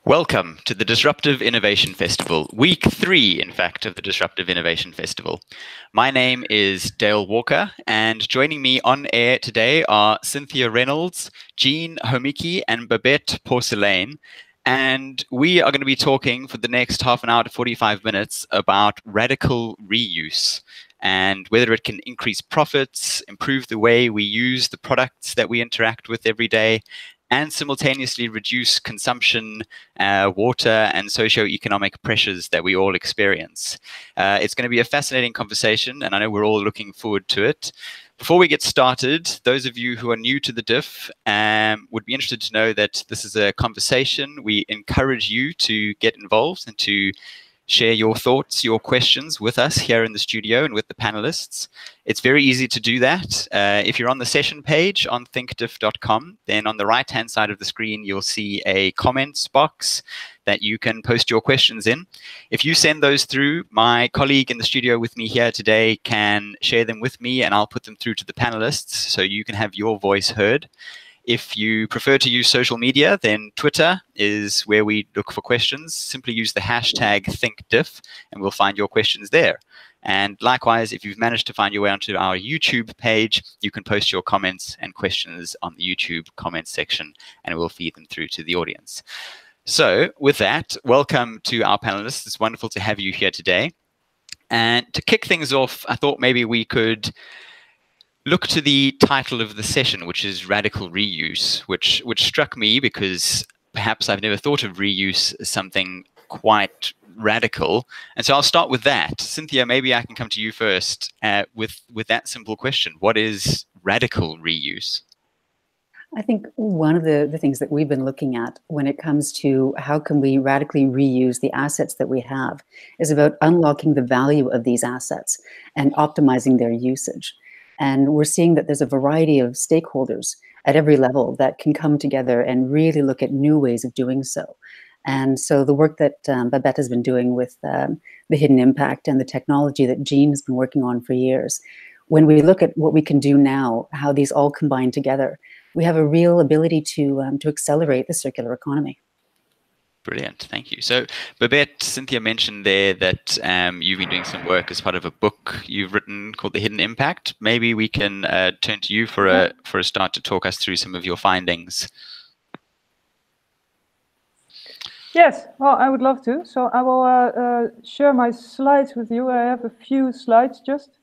Welcome to the Disruptive Innovation Festival, week 3, in fact, of the Disruptive Innovation Festival. My name is Dale Walker, and joining me on air today are Cynthia Reynolds, Jean Homiki, and Babette Porcelain. And we are going to be talking for the next half an hour to 45 minutes about radical reuse and whether it can increase profits, improve the way we use the products that we interact with every day, and simultaneously reduce consumption, water, and socio-economic pressures that we all experience. It's going to be a fascinating conversation, and I know we're all looking forward to it. Before we get started, those of you who are new to the DIF would be interested to know that this is a conversation. We encourage you to get involved and to share your thoughts, your questions with us here in the studio and with the panelists. It's very easy to do that. If you're on the session page on thinkdiff.com, then on the right-hand side of the screen, you'll see a comments box that you can post your questions in. If you send those through, my colleague in the studio with me here today can share them with me, and I'll put them through to the panelists so you can have your voice heard. If you prefer to use social media, then Twitter is where we look for questions. Simply use the hashtag ThinkDiff, and we'll find your questions there. And likewise, if you've managed to find your way onto our YouTube page, you can post your comments and questions on the YouTube comments section, and we'll feed them through to the audience. So with that, welcome to our panelists. It's wonderful to have you here today. And to kick things off, I thought maybe we could look to the title of the session, which is Radical Reuse, which struck me because perhaps I've never thought of reuse as something quite radical. And so I'll start with that. Cynthia, maybe I can come to you first with that simple question. What is radical reuse? I think one of the things that we've been looking at when it comes to how can we radically reuse the assets that we have is about unlocking the value of these assets and optimizing their usage. And we're seeing that there's a variety of stakeholders at every level that can come together and really look at new ways of doing so. And so the work that Babette has been doing with the hidden impact and the technology that Jean has been working on for years, when we look at what we can do now, how these all combine together, we have a real ability to accelerate the circular economy. Brilliant, thank you. So Babette, Cynthia mentioned there that you've been doing some work as part of a book you've written called The Hidden Impact. Maybe we can turn to you for a start to talk us through some of your findings. Yes, well, I would love to. So I will share my slides with you. I have a few slides, just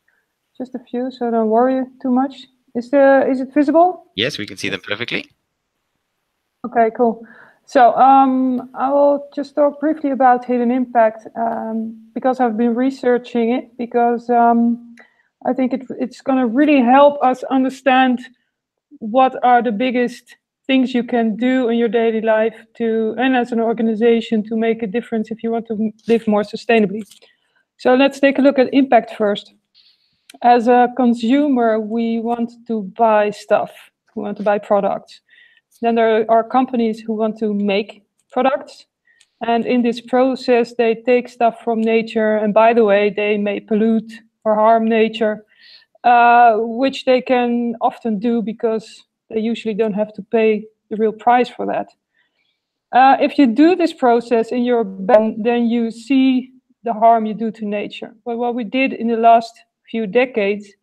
a few, so don't worry too much. Is it visible? Yes, we can see them perfectly. Okay, cool. So I will just talk briefly about hidden impact because I've been researching it, because I think it's going to really help us understand what are the biggest things you can do in your daily life and as an organization to make a difference if you want to live more sustainably. So let's take a look at impact first. As a consumer, we want to buy stuff, we want to buy products. Then there are companies who want to make products. And in this process, they take stuff from nature. And by the way, they may pollute or harm nature, which they can often do because they usually don't have to pay the real price for that. If you do this process in your bank, then you see the harm you do to nature. But what we did in the last few decades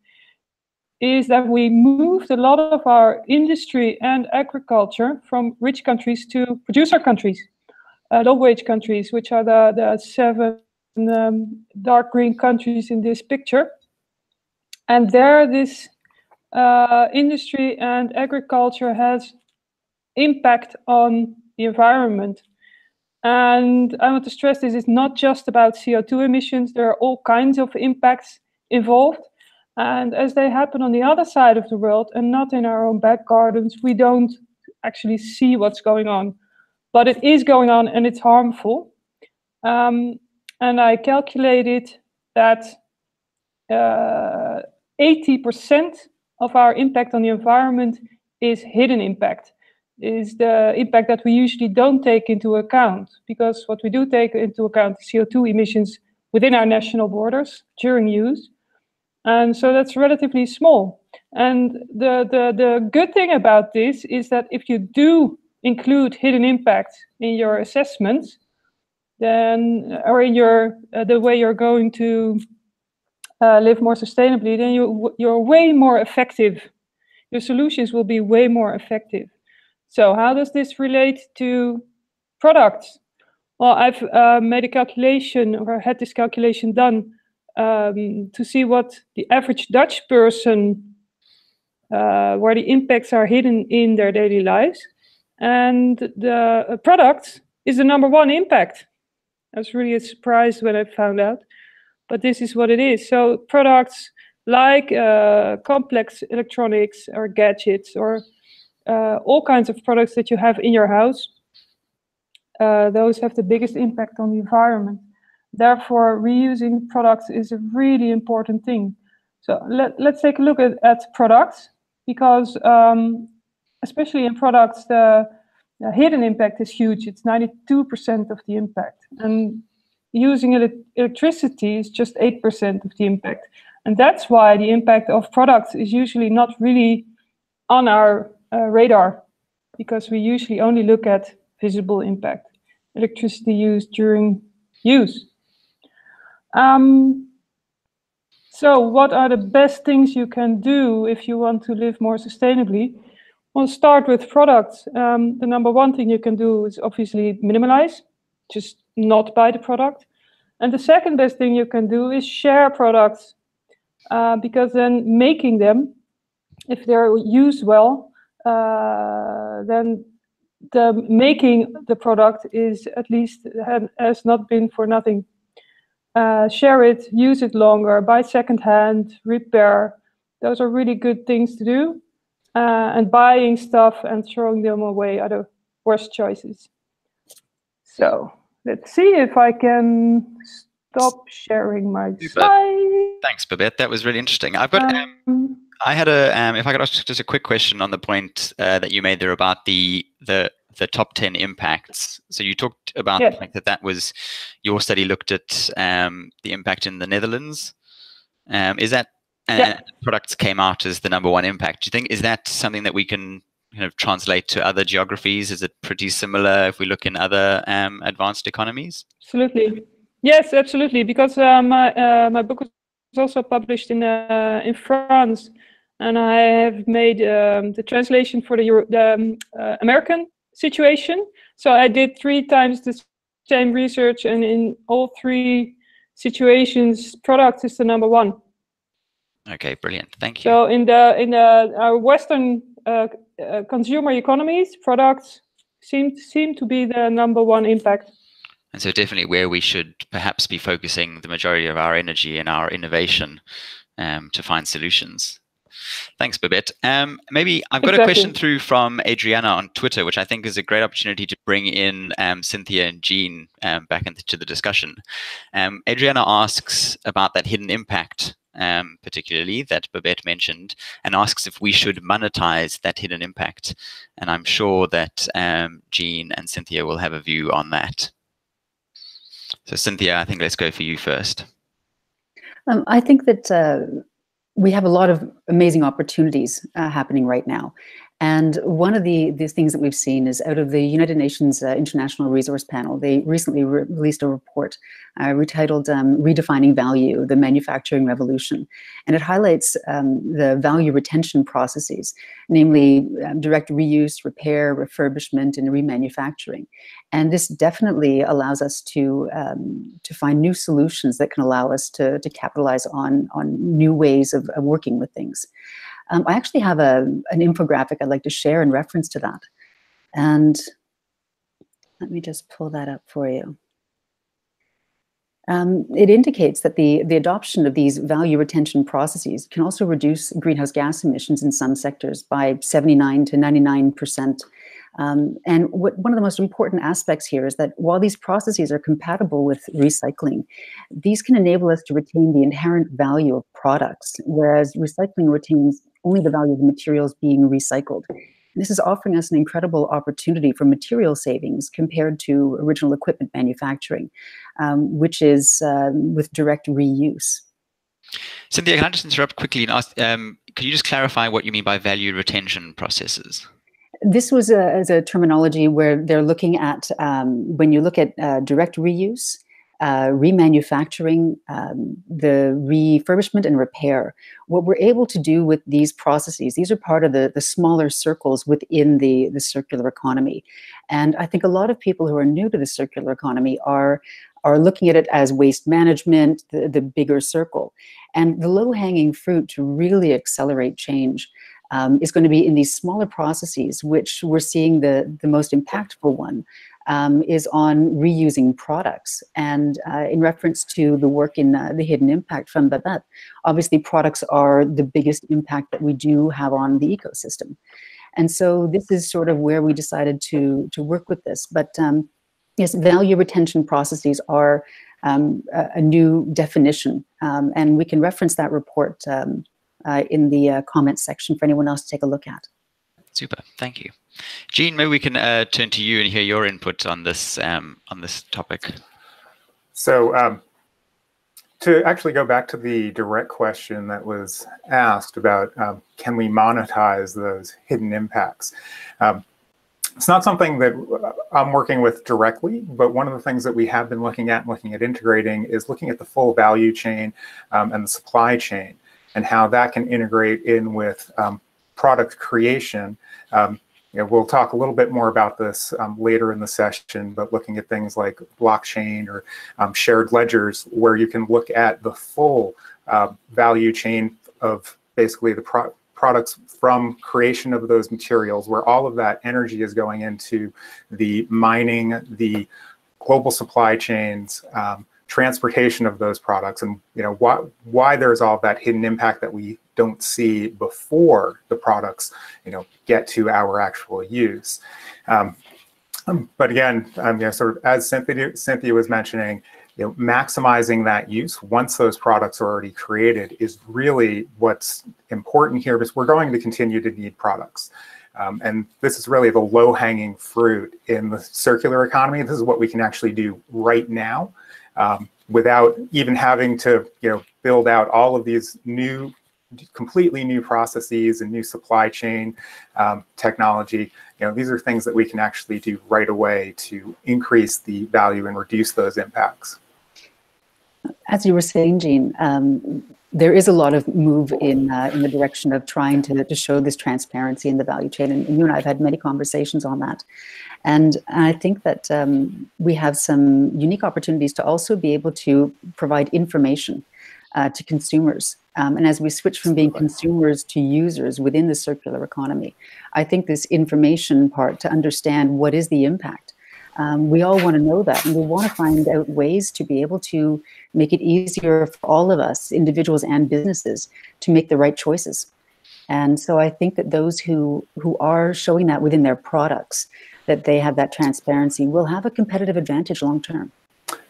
is that we moved a lot of our industry and agriculture from rich countries to producer countries, low-wage countries, which are the 7 dark green countries in this picture. And there, this industry and agriculture has impact on the environment. And I want to stress this is not just about CO2 emissions. There are all kinds of impacts involved. And as they happen on the other side of the world and not in our own back gardens, we don't actually see what's going on. But it is going on and it's harmful. And I calculated that 80% of our impact on the environment is hidden impact, is the impact that we usually don't take into account. Because what we do take into account is CO2 emissions within our national borders during use. And so that's relatively small. And the good thing about this is that if you do include hidden impact in your assessments, then, or in your the way you're going to live more sustainably, then you're way more effective. Your solutions will be way more effective. So how does this relate to products? Well, I've made a calculation, or had this calculation done, to see what the average Dutch person, where the impacts are hidden in their daily lives. And the product is the #1 impact. I was really surprised when I found out, but this is what it is. So products like complex electronics or gadgets, or all kinds of products that you have in your house, those have the biggest impact on the environment. Therefore, reusing products is a really important thing. So let's take a look at products, because especially in products, the hidden impact is huge. It's 92% of the impact. And using electricity is just 8% of the impact. And that's why the impact of products is usually not really on our radar, because we usually only look at visible impact. Electricity used during use. So what are the best things you can do if you want to live more sustainably? We'll start with products. The #1 thing you can do is obviously minimalize, just not buy the product. And the second best thing you can do is share products, because then making them, if they're used well, then making the product is at least has not been for nothing. Share it, use it longer, buy secondhand, repair. Those are really good things to do. And buying stuff and throwing them away are the worst choices. So let's see if I can stop sharing my slide. Thanks, Babette. That was really interesting. I've got. I had a. If I could ask just a quick question on the point that you made there about the top 10 impacts. So you talked about the fact that was your study looked at the impact in the Netherlands. Is that products came out as the #1 impact? Do you think is that something that we can kind of translate to other geographies? Is it pretty similar if we look in other advanced economies? Absolutely. Yes, absolutely. Because my book was also published in France, and I have made the translation for the American situation. So I did 3 times the same research, and in all 3 situations, product is the #1. Okay, brilliant. Thank you. So in our Western consumer economies, products seem to be the #1 impact. And so definitely where we should perhaps be focusing the majority of our energy and our innovation to find solutions. Thanks, Babette. Maybe I've got a question through from Adriana on Twitter, which I think is a great opportunity to bring in Cynthia and Jean back into the discussion. Adriana asks about that hidden impact, particularly that Babette mentioned, and asks if we should monetize that hidden impact. And I'm sure that Jean and Cynthia will have a view on that. So Cynthia, I think let's go for you first. I think that we have a lot of amazing opportunities happening right now. And one of these things that we've seen is out of the United Nations International Resource Panel. They recently released a report retitled Redefining Value, the Manufacturing Revolution. And it highlights the value retention processes, namely direct reuse, repair, refurbishment, and remanufacturing. And this definitely allows us to find new solutions that can allow us to capitalize on new ways of working with things. I actually have an infographic I'd like to share in reference to that. And let me just pull that up for you. It indicates that the adoption of these value retention processes can also reduce greenhouse gas emissions in some sectors by 79 to 99%. And one of the most important aspects here is that while these processes are compatible with recycling, these can enable us to retain the inherent value of products, whereas recycling retains only the value of the materials being recycled. This is offering us an incredible opportunity for material savings compared to original equipment manufacturing, which is with direct reuse. Cynthia, can I just interrupt quickly and ask, could you just clarify what you mean by value retention processes? This was as a terminology where they're looking at, when you look at direct reuse, remanufacturing, the refurbishment and repair, what we're able to do with these processes, these are part of the smaller circles within the circular economy. And I think a lot of people who are new to the circular economy are looking at it as waste management, the bigger circle. And the low-hanging fruit to really accelerate change is going to be in these smaller processes, which we're seeing the most impactful one is on reusing products. And in reference to the work in the hidden impact from Babette, obviously products are the biggest impact that we do have on the ecosystem. And so this is sort of where we decided to work with this. But yes, value retention processes are a new definition. And we can reference that report in the comments section for anyone else to take a look at. Super, thank you. Jean, maybe we can turn to you and hear your input on this topic. So to actually go back to the direct question that was asked about can we monetize those hidden impacts? It's not something that I'm working with directly, but one of the things that we have been looking at integrating is looking at the full value chain and the supply chain and how that can integrate in with product creation. We'll talk a little bit more about this later in the session, but looking at things like blockchain or shared ledgers, where you can look at the full value chain of basically the products from creation of those materials, where all of that energy is going into the mining, the global supply chains, transportation of those products, and why there's all that hidden impact that we don't see before the products get to our actual use. But again, sort of as Cynthia was mentioning, maximizing that use once those products are already created is really what's important here, because we're going to continue to need products. And this is really the low-hanging fruit in the circular economy. This is what we can actually do right now without even having to build out all of these completely new processes and new supply chain technology. These are things that we can actually do right away to increase the value and reduce those impacts. As you were saying, Jean, there is a lot of move in the direction of trying to show this transparency in the value chain, and you and I have had many conversations on that. And I think that we have some unique opportunities to also be able to provide information to consumers. And as we switch from being consumers to users within the circular economy, I think this information part to understand what is the impact. We all want to know that, and we want to find out ways to be able to make it easier for all of us, individuals and businesses, to make the right choices. And so I think that those who are showing that within their products, that they have that transparency, will have a competitive advantage long term.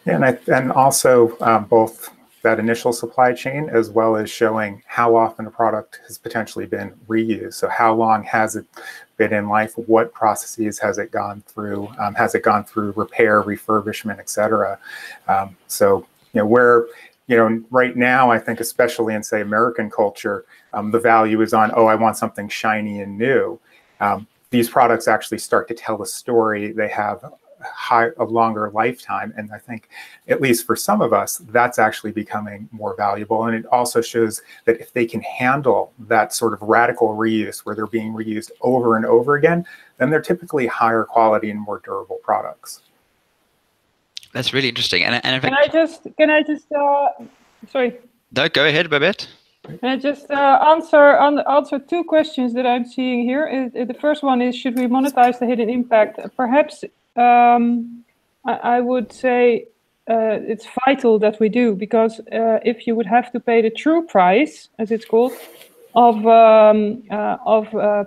Yeah, and also both that initial supply chain, as well as showing how often a product has potentially been reused. So how long has it been in life? What processes has it gone through? Has it gone through repair, refurbishment, et cetera? So, where, right now, I think, especially in, say, American culture, the value is on, oh, I want something shiny and new. These products actually start to tell a story. They have a longer lifetime, and I think, at least for some of us, that's actually becoming more valuable. And it also shows that if they can handle that sort of radical reuse, where they're being reused over and over again, then they're typically higher quality and more durable products. That's really interesting. And in fact, can I just sorry. No, go ahead, Babette. Can I just answer two questions that I'm seeing here? The first one is, should we monetize the hidden impact? Perhaps I would say it's vital that we do, because if you would have to pay the true price, as it's called, of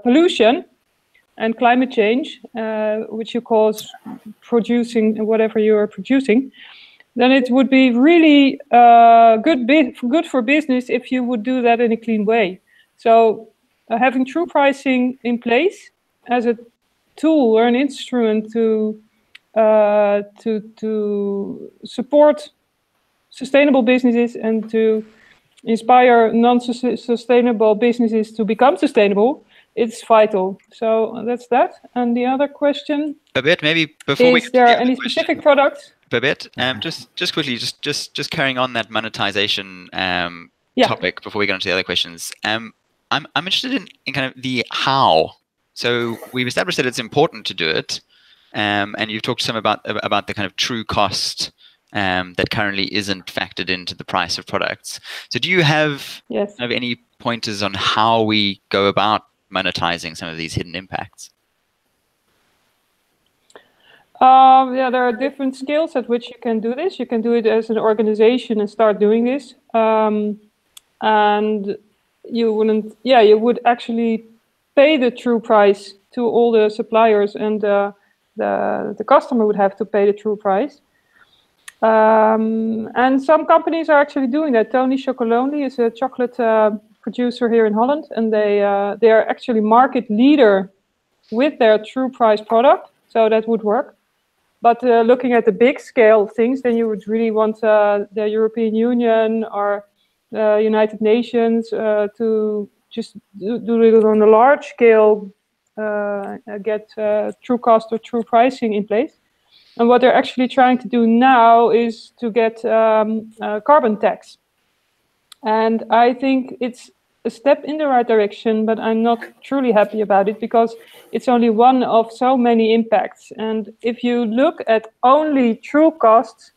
pollution and climate change, which you call producing whatever you are producing, then it would be really good for business if you would do that in a clean way. So having true pricing in place as a tool or an instrument to support sustainable businesses and to inspire non-sustainable businesses to become sustainable, it's vital. So that's that. And the other question, Babette, maybe before we is get to there the other any question, specific products? Babette, just quickly, just carrying on that monetization Yeah. topic before we get on to the other questions. I'm interested in kind of the how. So we've established that it's important to do it, and you've talked some about the kind of true cost that currently isn't factored into the price of products. So do you have Yes. kind of any pointers on how we go about monetizing some of these hidden impacts? Yeah, there are different scales at which you can do this. You can do it as an organization and start doing this. And you wouldn't, yeah, you would actually pay the true price to all the suppliers, and the customer would have to pay the true price. And some companies are actually doing that. Tony Chocolonely is a chocolate producer here in Holland, and they are actually market leader with their true price product. So that would work. But looking at the big scale things, then you would really want the European Union or the United Nations to just do it on a large scale, get true cost or true pricing in place. And what they're actually trying to do now is to get carbon tax. And I think it's a step in the right direction, but I'm not truly happy about it because it's only one of so many impacts. And if you look at only true costs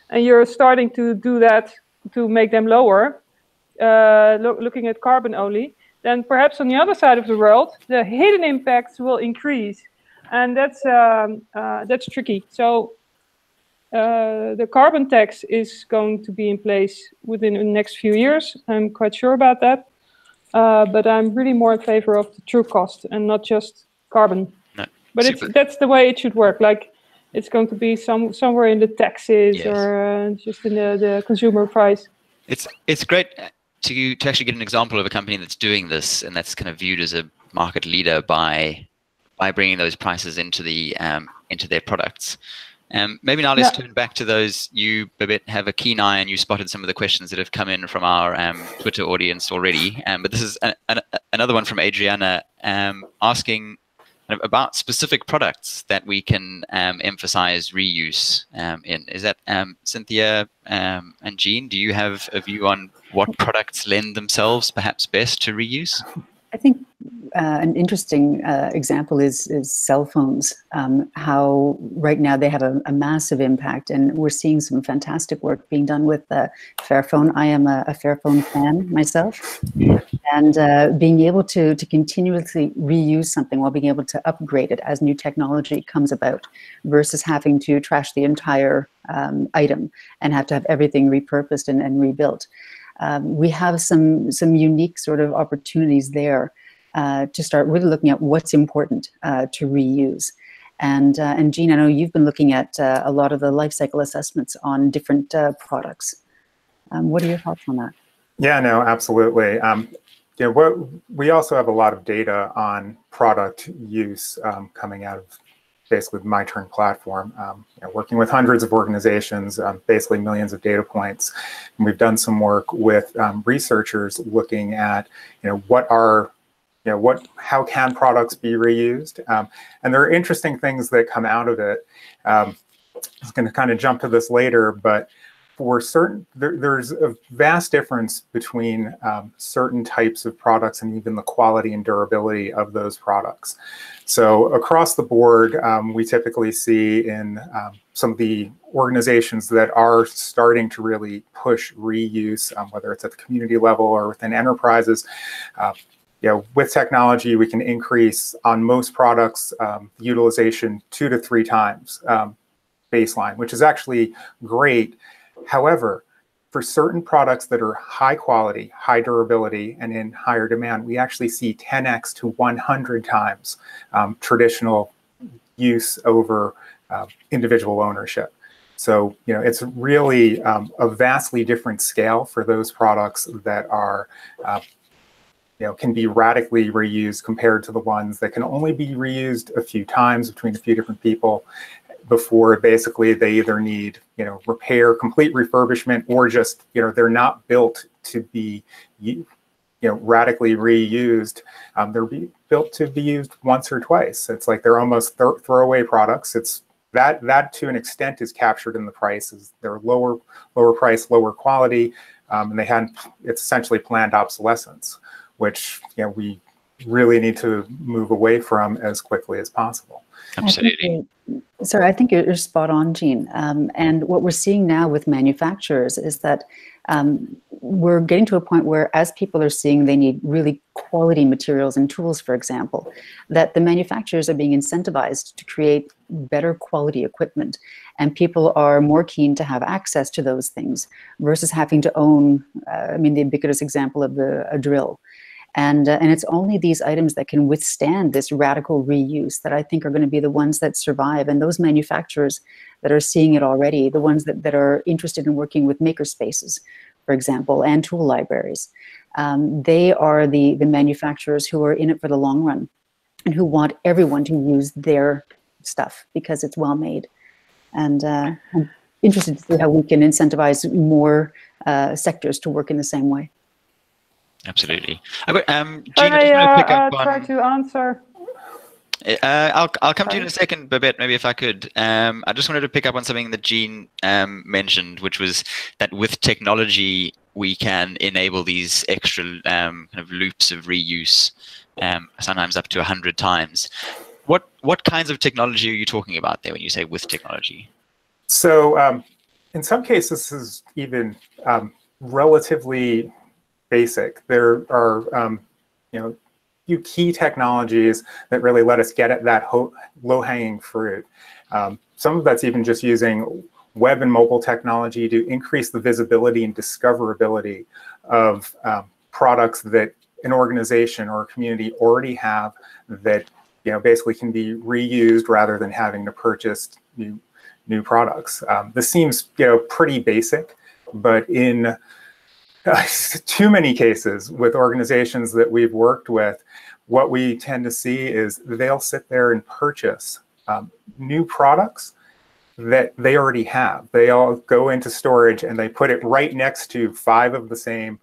and you're starting to do that to make them lower, looking at carbon only, then perhaps on the other side of the world, the hidden impacts will increase. And that's tricky. So the carbon tax is going to be in place within the next few years. I'm quite sure about that. But I'm really more in favor of the true cost and not just carbon. No, but that's the way it should work. Like it's going to be somewhere in the taxes, yes, or just in the consumer price. It's great to actually get an example of a company that's doing this and that's kind of viewed as a market leader by bringing those prices into their products. Maybe now let's turn back to those. You, Babette, have a keen eye and you spotted some of the questions that have come in from our Twitter audience already. But this is another one from Adriana asking about specific products that we can emphasize reuse in. Is that Cynthia and Jean? Do you have a view on what products lend themselves perhaps best to reuse? I think an interesting example is cell phones, how right now they have a massive impact, and we're seeing some fantastic work being done with Fairphone. I am a Fairphone fan myself, and being able to continuously reuse something while being able to upgrade it as new technology comes about versus having to trash the entire item and have to have everything repurposed and rebuilt. We have some unique sort of opportunities there to start really looking at what's important to reuse. And Jean, I know you've been looking at a lot of the life cycle assessments on different products. What are your thoughts on that? Yeah, no, absolutely. We also have a lot of data on product use coming out of basically the My Turn platform, working with hundreds of organizations, basically millions of data points. And we've done some work with researchers looking at, how can products be reused? And there are interesting things that come out of it. I was going to kind of jump to this later, but for certain, there's a vast difference between certain types of products and even the quality and durability of those products. So across the board, we typically see in some of the organizations that are starting to really push reuse, whether it's at the community level or within enterprises, with technology, we can increase on most products utilization 2 to 3 times baseline, which is actually great. However, for certain products that are high quality, high durability, and in higher demand, we actually see 10x to 100 times traditional use over individual ownership. So, it's really a vastly different scale for those products that are, can be radically reused compared to the ones that can only be reused a few times between a few different people before basically they either need, repair, complete refurbishment, or just, they're not built to be, radically reused, they're built to be used once or twice. It's like they're almost throwaway products. It's that to an extent is captured in the prices. They're lower price, lower quality, and it's essentially planned obsolescence, which we really need to move away from as quickly as possible. Absolutely. I think you're spot on, Jean. And what we're seeing now with manufacturers is that we're getting to a point where, as people are seeing they need really quality materials and tools, for example, that the manufacturers are being incentivized to create better quality equipment. And people are more keen to have access to those things versus having to own, the ubiquitous example of a drill. And it's only these items that can withstand this radical reuse that I think are going to be the ones that survive. And those manufacturers that are seeing it already, the ones that are interested in working with maker spaces, for example, and tool libraries, they are the manufacturers who are in it for the long run and who want everyone to use their stuff because it's well made. And I'm interested to see how we can incentivize more sectors to work in the same way. Absolutely. Jean, try to answer. I'll come to you in a second, Babette, maybe if I could. I just wanted to pick up on something that Jean mentioned, which was that with technology, we can enable these extra kind of loops of reuse, sometimes up to 100 times. What kinds of technology are you talking about there when you say with technology? So in some cases, this is even relatively basic. There are few key technologies that really let us get at that low-hanging fruit. Some of that's even just using web and mobile technology to increase the visibility and discoverability of products that an organization or a community already have that basically can be reused rather than having to purchase new products. This seems pretty basic, but in too many cases with organizations that we've worked with, what we tend to see is they'll sit there and purchase new products that they already have. They all go into storage and they put it right next to 5 of the same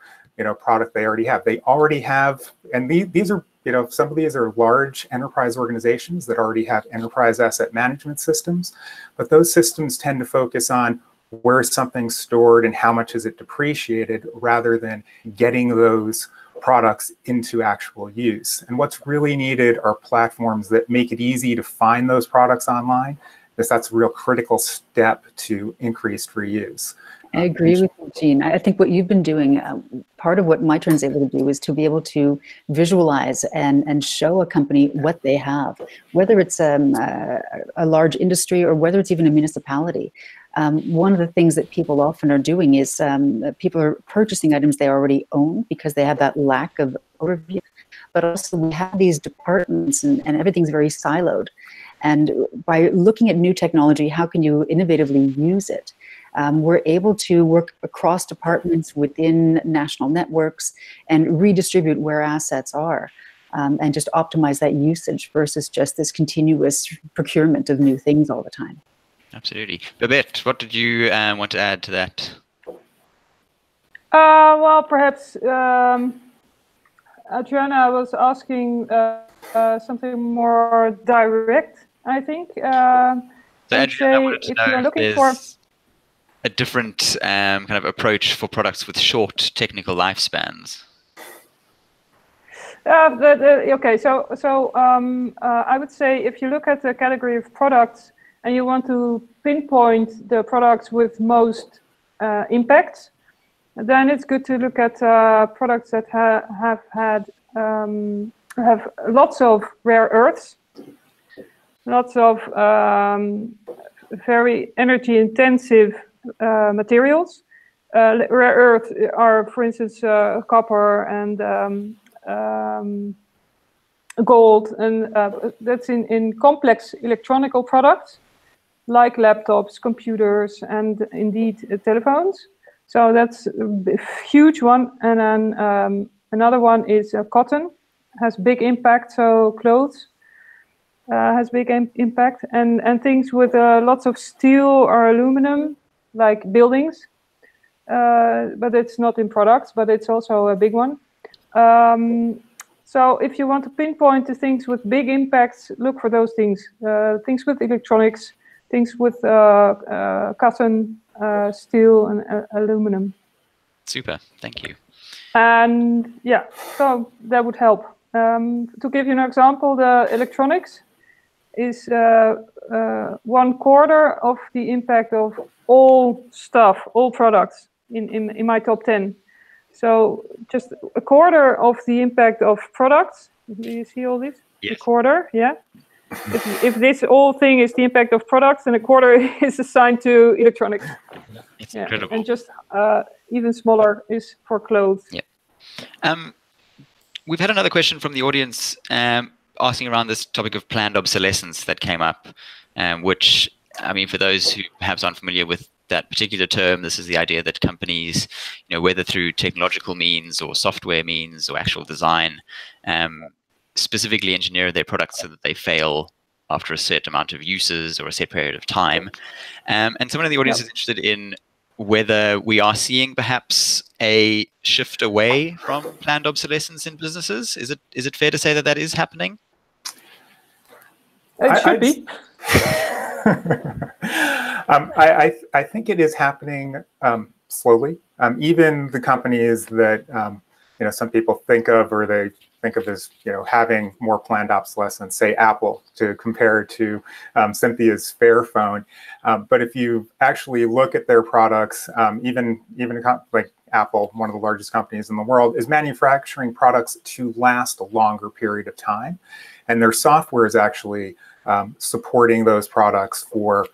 product they already have. They already have, and these are some of these are large enterprise organizations that already have enterprise asset management systems, but those systems tend to focus on where is something stored and how much is it depreciated rather than getting those products into actual use. And what's really needed are platforms that make it easy to find those products online, because that's a real critical step to increased reuse. I agree with you, Jean. I think what you've been doing, part of what MyTurn's able to do is to be able to visualize and show a company what they have, whether it's a large industry or whether it's even a municipality. One of the things that people often are doing is people are purchasing items they already own because they have that lack of overview, but also we have these departments and everything's very siloed. And by looking at new technology, how can you innovatively use it? We're able to work across departments within national networks and redistribute where assets are and just optimize that usage versus just this continuous procurement of new things all the time. Absolutely. Babette, what did you want to add to that? Well, perhaps Adriana was asking something more direct, I think. So Adriana wanted to know if there's a different kind of approach for products with short technical lifespans. Okay, so I would say if you look at the category of products and you want to pinpoint the products with most impact, then it's good to look at products that have lots of rare earths, lots of very energy intensive materials. Rare earth are, for instance, copper and gold, and that's in complex electronical products like laptops, computers, and indeed telephones. So that's a huge one. And then another one is cotton, has big impact. So clothes has big impact, and things with lots of steel or aluminum, like buildings. But it's not in products, but it's also a big one. So if you want to pinpoint the things with big impacts, look for those things. Things with electronics, things with cotton, steel, and aluminum. Super, thank you. And yeah, so that would help. To give you an example, the electronics is 1/4 of the impact of all stuff, all products in my top 10. So just 1/4 of the impact of products. Do you see all this? Yes. 1/4, yeah. If this whole thing is the impact of products, then 1/4 is assigned to electronics. It's incredible. And just even smaller is for clothes. Yeah. We've had another question from the audience asking around this topic of planned obsolescence that came up, which, I mean, for those who perhaps aren't familiar with that particular term, this is the idea that companies, whether through technological means or software means or actual design, specifically engineer their products so that they fail after a set amount of uses or a set period of time. And someone in the audience is interested in whether we are seeing perhaps a shift away from planned obsolescence in businesses. Is it fair to say that that is happening? It should be. I think it is happening slowly. Even the companies that some people think of, or they think of as having more planned obsolescence, say Apple, to compare to Cynthia's Fairphone. But if you actually look at their products, even like Apple, one of the largest companies in the world, is manufacturing products to last a longer period of time, and their software is actually supporting those products for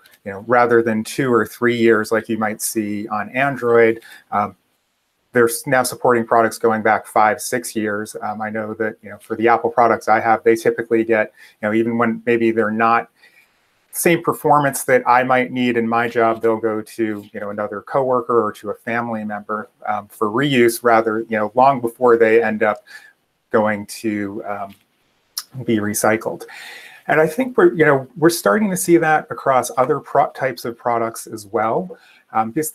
rather than 2 or 3 years like you might see on Android. They're now supporting products going back 5, 6 years. I know that for the Apple products I have, they typically get even when maybe they're not same performance that I might need in my job, they'll go to another coworker or to a family member for reuse, rather long before they end up going to be recycled. And I think we're starting to see that across other types of products as well, because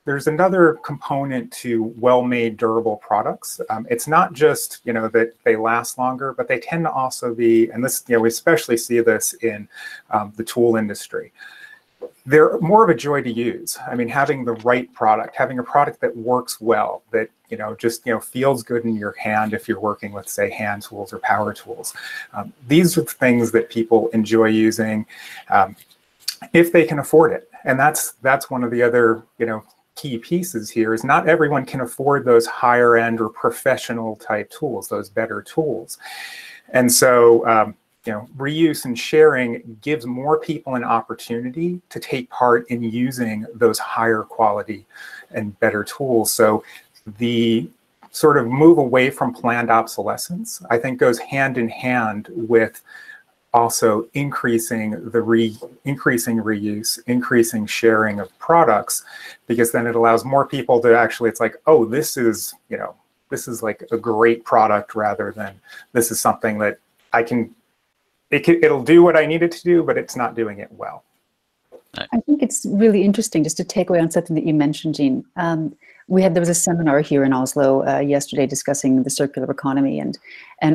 there's another component to well-made, durable products. It's not just that they last longer, but they tend to also be, and this we especially see this in the tool industry. They're more of a joy to use. I mean, having the right product, having a product that works well, that just feels good in your hand if you're working with, say, hand tools or power tools. These are things that people enjoy using if they can afford it, and that's one of the other key pieces here. Is not everyone can afford those higher end or professional type tools, those better tools, and so reuse and sharing gives more people an opportunity to take part in using those higher quality and better tools. So the sort of move away from planned obsolescence, I think, goes hand in hand with also increasing reuse, increasing sharing of products, because then it allows more people to actually, it's like, oh, this is like a great product, rather than this is something that it'll do what I need it to do, but it's not doing it well. I think it's really interesting, just to take away on something that you mentioned, Jean. There was a seminar here in Oslo yesterday discussing the circular economy, and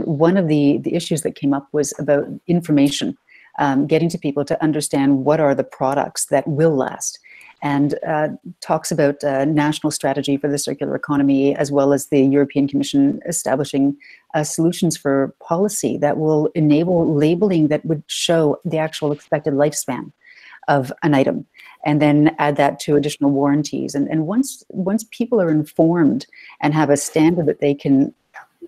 one of the issues that came up was about information, getting to people to understand what are the products that will last, and talks about national strategy for the circular economy, as well as the European Commission establishing solutions for policy that will enable labeling that would show the actual expected lifespan of an item, and then add that to additional warranties. And once people are informed and have a standard that they can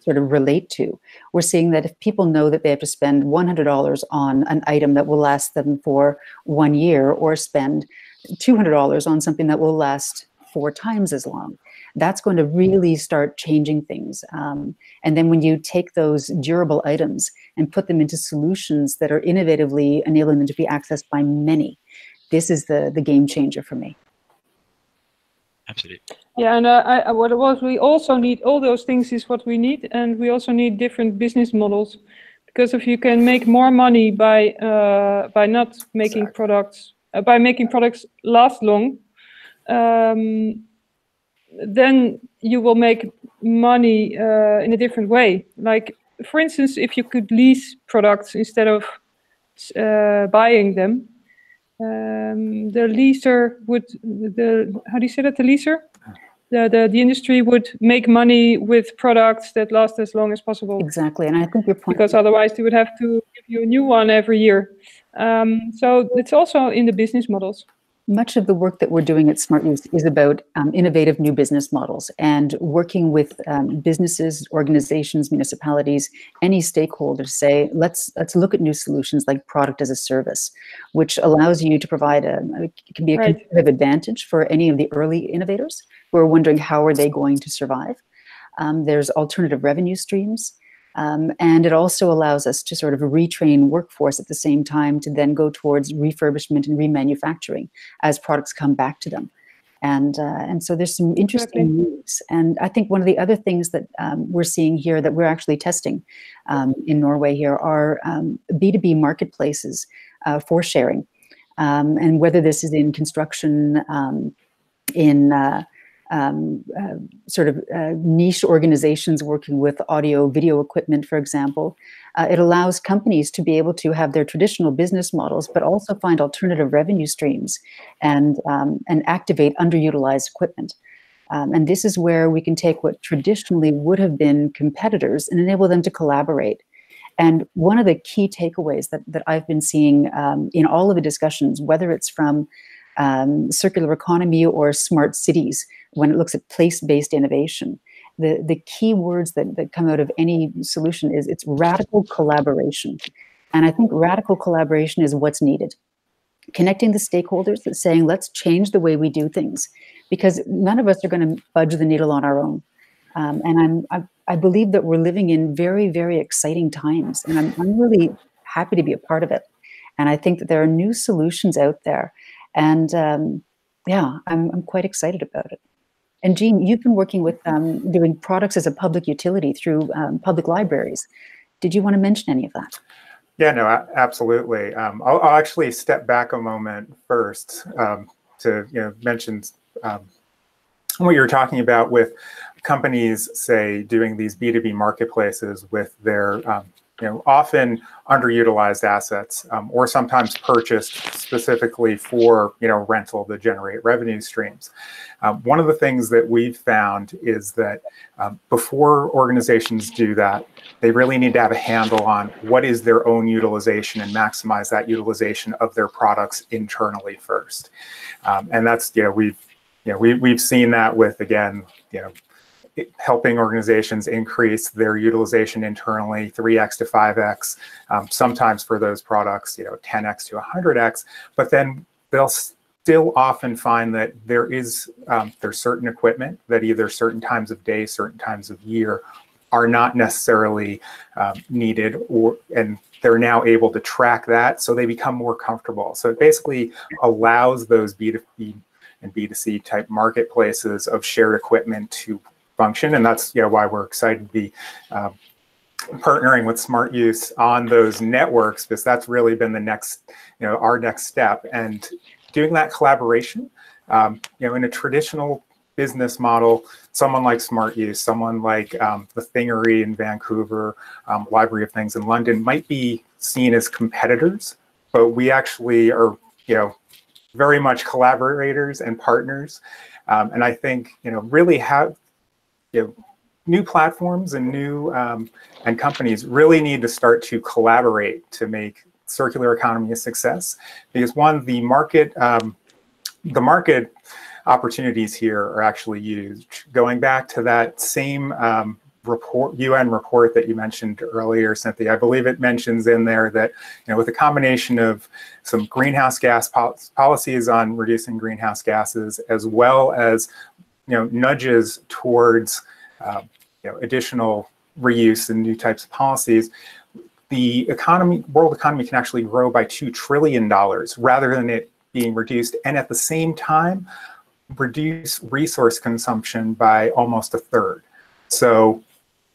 sort of relate to, we're seeing that if people know that they have to spend $100 on an item that will last them for 1 year, or spend $200 on something that will last 4 times as long, that's going to really start changing things. And then when you take those durable items and put them into solutions that are innovatively enabling them to be accessed by many, this is the game changer for me. Absolutely. Yeah, and what it was, we also need all those things is what we need, and we also need different business models, because if you can make more money by not making products, by making products last long, then you will make money in a different way. Like, for instance, if you could lease products instead of buying them, the leaser would, how do you say that, the leaser? The industry would make money with products that last as long as possible. Exactly, and I think your point, because otherwise they would have to give you a new one every year. So it's also in the business models. Much of the work that we're doing at Smart Use is about innovative new business models and working with businesses, organizations, municipalities, any stakeholder to say, let's look at new solutions like product as a service, which allows you to provide it can be a competitive advantage for any of the early innovators who are wondering how are they going to survive. There's alternative revenue streams. And it also allows us to sort of retrain workforce at the same time to then go towards refurbishment and remanufacturing as products come back to them. And so there's some interesting moves. And I think one of the other things that we're seeing here that we're actually testing in Norway here are B2B marketplaces for sharing. And whether this is in construction, sort of niche organizations working with audio video equipment, for example, it allows companies to be able to have their traditional business models, but also find alternative revenue streams and activate underutilized equipment. And this is where we can take what traditionally would have been competitors and enable them to collaborate. And one of the key takeaways that I've been seeing in all of the discussions, whether it's from circular economy or smart cities, when it looks at place-based innovation, the key words that come out of any solution is it's radical collaboration. And I think radical collaboration is what's needed. Connecting the stakeholders, that's saying, let's change the way we do things, because none of us are going to budge the needle on our own. And I believe that we're living in very, very exciting times, and I'm really happy to be a part of it. And I think that there are new solutions out there. And yeah, I'm quite excited about it. And Jean, you've been working with doing products as a public utility through public libraries. Did you want to mention any of that? Yeah, no, absolutely. I'll actually step back a moment first to mention what you were talking about with companies, say, doing these B2B marketplaces with their often underutilized assets, or sometimes purchased specifically for rental to generate revenue streams. One of the things that we've found is that before organizations do that, they really need to have a handle on what is their own utilization and maximize that utilization of their products internally first. And that's we've seen that with, again, helping organizations increase their utilization internally 3x to 5x, sometimes for those products 10x to 100x, but then they'll still often find that there's certain equipment that either certain times of day, certain times of year are not necessarily needed, and they're now able to track that, so they become more comfortable. So it basically allows those B2B and B2C type marketplaces of shared equipment to function, and that's why we're excited to be partnering with Smart Use on those networks, because that's really been the next, our next step. And doing that collaboration, in a traditional business model, someone like Smart Use, someone like the Thingery in Vancouver, Library of Things in London might be seen as competitors, but we actually are, very much collaborators and partners. And I think, really have new platforms and new and companies really need to start to collaborate to make circular economy a success, because one, the market opportunities here are actually huge. Going back to that same UN report that you mentioned earlier, Cynthia, I believe it mentions in there that with a combination of some greenhouse gas policies on reducing greenhouse gases, as well as nudges towards additional reuse and new types of policies, the world economy can actually grow by $2 trillion rather than it being reduced, and at the same time reduce resource consumption by almost a third. So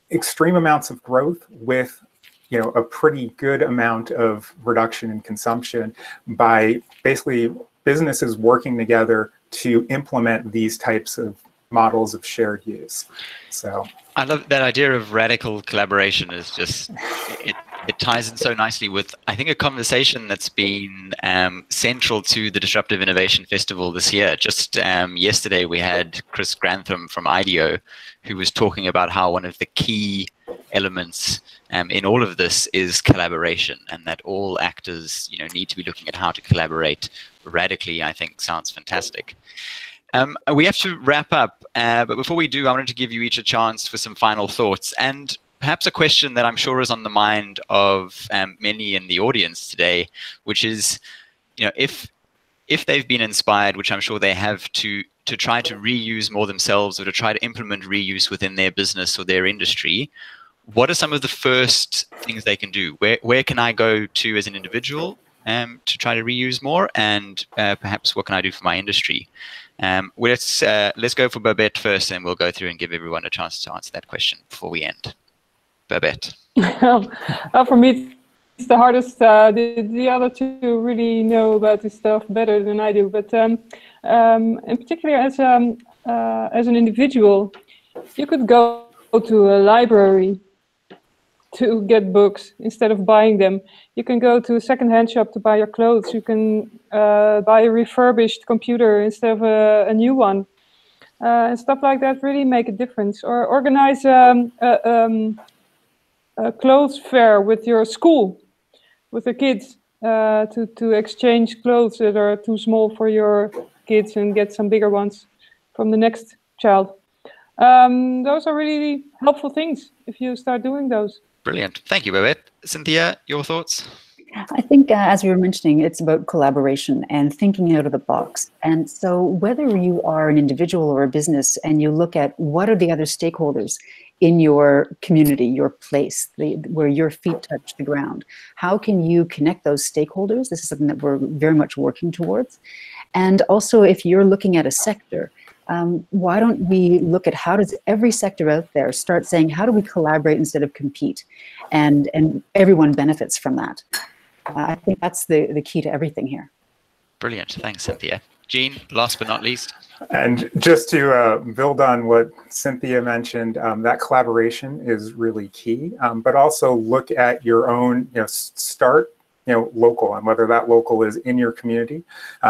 extreme amounts of growth with a pretty good amount of reduction in consumption by basically businesses working together to implement these types of models of shared use. So I love that idea of radical collaboration. Is just it ties in so nicely with, I think, a conversation that's been central to the Disruptive Innovation Festival this year. Just yesterday, we had Chris Grantham from IDEO, who was talking about how one of the key elements in all of this is collaboration, and that all actors, need to be looking at how to collaborate radically. I think sounds fantastic. We have to wrap up, but before we do, I wanted to give you each a chance for some final thoughts, and perhaps a question that I'm sure is on the mind of many in the audience today, which is, if they've been inspired, which I'm sure they have, to try to reuse more themselves, or to try to implement reuse within their business or their industry, what are some of the first things they can do? Where can I go to as an individual to try to reuse more, and perhaps what can I do for my industry? Let's go for Babette first, and we'll go through and give everyone a chance to answer that question before we end. Babette. Well, for me, it's the hardest. The other two really know about this stuff better than I do. But in particular, as an individual, you could go to a library to get books instead of buying them. You can go to a second-hand shop to buy your clothes. You can buy a refurbished computer instead of a new one. And stuff like that really make a difference. Or organize a clothes fair with your school, with the kids, to exchange clothes that are too small for your kids and get some bigger ones from the next child. Those are really helpful things if you start doing those. Brilliant. Thank you, Babette. Cynthia, your thoughts? I think, as we were mentioning, it's about collaboration and thinking out of the box. And so whether you are an individual or a business and you look at what are the other stakeholders in your community, your place, where your feet touch the ground, how can you connect those stakeholders? This is something that we're very much working towards. And also, if you're looking at a sector, why don't we look at how does every sector out there start saying, how do we collaborate instead of compete? And everyone benefits from that. I think that's the key to everything here. Brilliant. Thanks, Cynthia. Jean, last but not least. And just to build on what Cynthia mentioned, that collaboration is really key, but also look at your own, start local, and whether that local is in your community,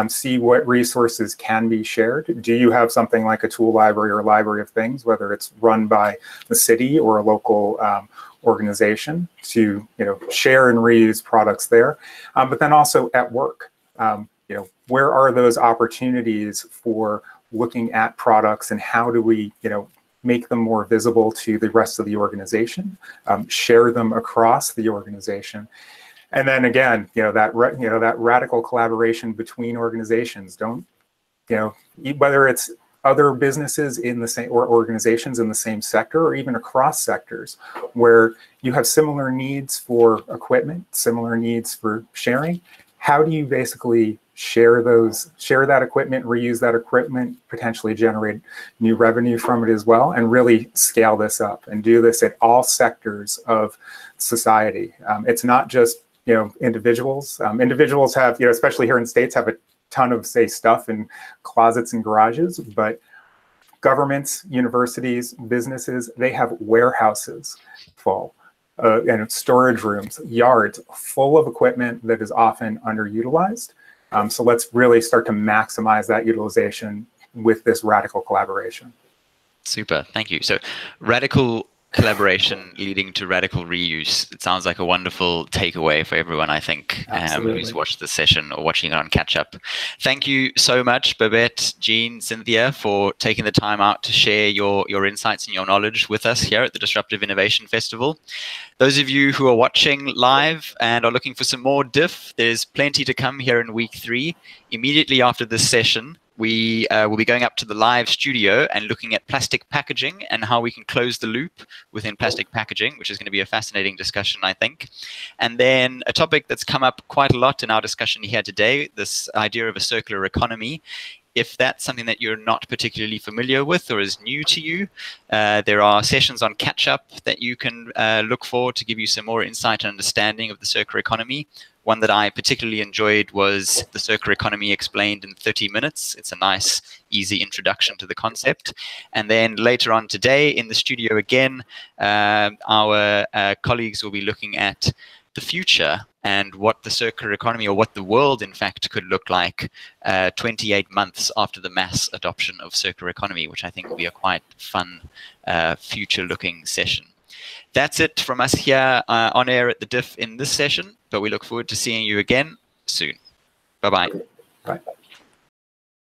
see what resources can be shared. Do you have something like a tool library or a library of things, whether it's run by the city or a local organization, to share and reuse products there? But then also at work, where are those opportunities for looking at products, and how do we make them more visible to the rest of the organization, share them across the organization? And then again, that radical collaboration between organizations. Don't, whether it's other businesses in the same, or organizations in the same sector, or even across sectors, where you have similar needs for equipment, similar needs for sharing. How do you basically share that equipment, reuse that equipment, potentially generate new revenue from it as well, and really scale this up and do this at all sectors of society? It's not just individuals. Individuals have, especially here in the States, have a ton of, say, stuff in closets and garages, but governments, universities, businesses, they have warehouses full, and storage rooms, yards full of equipment that is often underutilized. So let's really start to maximize that utilization with this radical collaboration. Super, thank you. So radical collaboration leading to radical reuse. It sounds like a wonderful takeaway for everyone, I think, who's watched the session or watching it on catch up. Thank you so much, Babette, Jean, Cynthia, for taking the time out to share your insights and your knowledge with us here at the Disruptive Innovation Festival. Those of you who are watching live and are looking for some more DIF, there's plenty to come here in week 3. Immediately after this session, we will be going up to the live studio and looking at plastic packaging and how we can close the loop within plastic packaging, which is going to be a fascinating discussion, I think. And then a topic that's come up quite a lot in our discussion here today, this idea of a circular economy. If that's something that you're not particularly familiar with or is new to you, there are sessions on catch-up that you can look for to give you some more insight and understanding of the circular economy. One that I particularly enjoyed was The Circular Economy Explained in 30 Minutes. It's a nice, easy introduction to the concept. And then later on today in the studio again, our colleagues will be looking at the future and what the circular economy, or what the world in fact could look like 28 months after the mass adoption of circular economy, which I think will be a quite fun future-looking session. That's it from us here on air at the DIF in this session, but we look forward to seeing you again soon. Bye-bye. Bye.